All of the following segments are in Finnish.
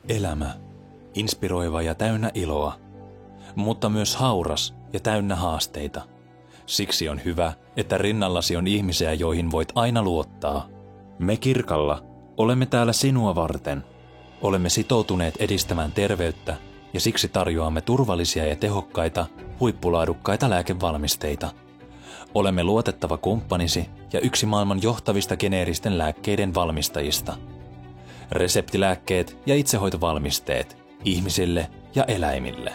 Elämä, inspiroiva ja täynnä iloa, mutta myös hauras ja täynnä haasteita. Siksi on hyvä, että rinnallasi on ihmisiä, joihin voit aina luottaa. Me Kirkalla olemme täällä sinua varten. Olemme sitoutuneet edistämään terveyttä ja siksi tarjoamme turvallisia ja tehokkaita, huippulaadukkaita lääkevalmisteita. Olemme luotettava kumppanisi ja yksi maailman johtavista geneeristen lääkkeiden valmistajista. Reseptilääkkeet ja itsehoitovalmisteet ihmisille ja eläimille.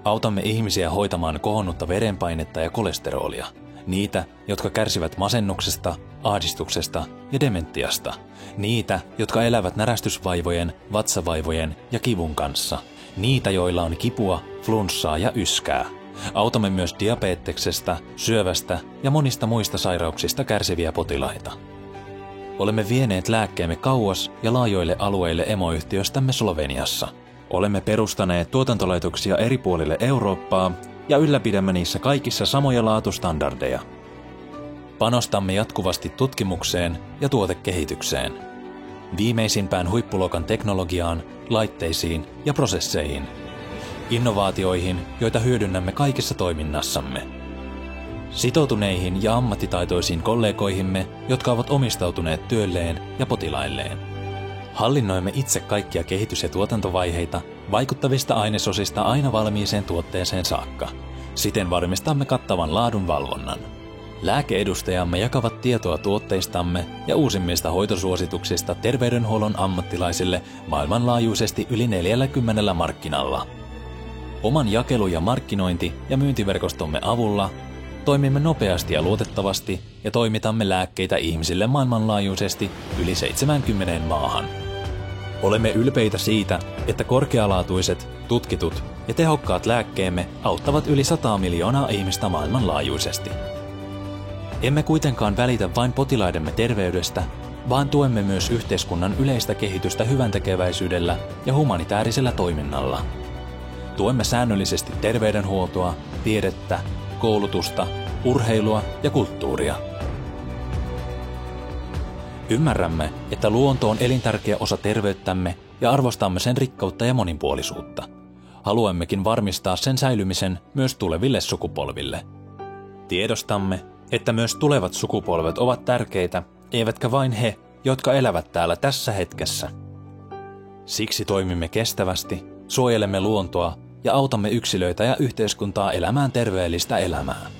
Autamme ihmisiä hoitamaan kohonnutta verenpainetta ja kolesterolia. Niitä, jotka kärsivät masennuksesta, ahdistuksesta ja dementiasta. Niitä, jotka elävät närästysvaivojen, vatsavaivojen ja kivun kanssa. Niitä, joilla on kipua, flunssaa ja yskää. Autamme myös diabeteksesta, syövästä ja monista muista sairauksista kärsiviä potilaita. Olemme vieneet lääkkeemme kauas ja laajoille alueille emoyhtiöstämme Sloveniassa. Olemme perustaneet tuotantolaitoksia eri puolille Eurooppaa ja ylläpidämme niissä kaikissa samoja laatustandardeja. Panostamme jatkuvasti tutkimukseen ja tuotekehitykseen. Viimeisimpään huippuluokan teknologiaan, laitteisiin ja prosesseihin. Innovaatioihin, joita hyödynnämme kaikessa toiminnassamme. Sitoutuneihin ja ammattitaitoisiin kollegoihimme, jotka ovat omistautuneet työlleen ja potilailleen. Hallinnoimme itse kaikkia kehitys- ja tuotantovaiheita, vaikuttavista ainesosista aina valmiiseen tuotteeseen saakka. Siten varmistamme kattavan laadunvalvonnan. Lääkeedustajamme jakavat tietoa tuotteistamme ja uusimmista hoitosuosituksista terveydenhuollon ammattilaisille maailmanlaajuisesti yli 40 markkinalla. Oman jakelu- ja markkinointi- ja myyntiverkostomme avulla toimimme nopeasti ja luotettavasti ja toimitamme lääkkeitä ihmisille maailmanlaajuisesti yli 70 maahan. Olemme ylpeitä siitä, että korkealaatuiset, tutkitut ja tehokkaat lääkkeemme auttavat yli 100 miljoonaa ihmistä maailmanlaajuisesti. Emme kuitenkaan välitä vain potilaidemme terveydestä, vaan tuemme myös yhteiskunnan yleistä kehitystä hyväntekeväisyydellä ja humanitäärisellä toiminnalla. Tuemme säännöllisesti terveydenhuoltoa, tiedettä, koulutusta, urheilua ja kulttuuria. Ymmärrämme, että luonto on elintärkeä osa terveyttämme ja arvostamme sen rikkautta ja monipuolisuutta. Haluammekin varmistaa sen säilymisen myös tuleville sukupolville. Tiedostamme, että myös tulevat sukupolvet ovat tärkeitä, eivätkä vain he, jotka elävät täällä tässä hetkessä. Siksi toimimme kestävästi, suojelemme luontoa ja autamme yksilöitä ja yhteiskuntaa elämään terveellistä elämää.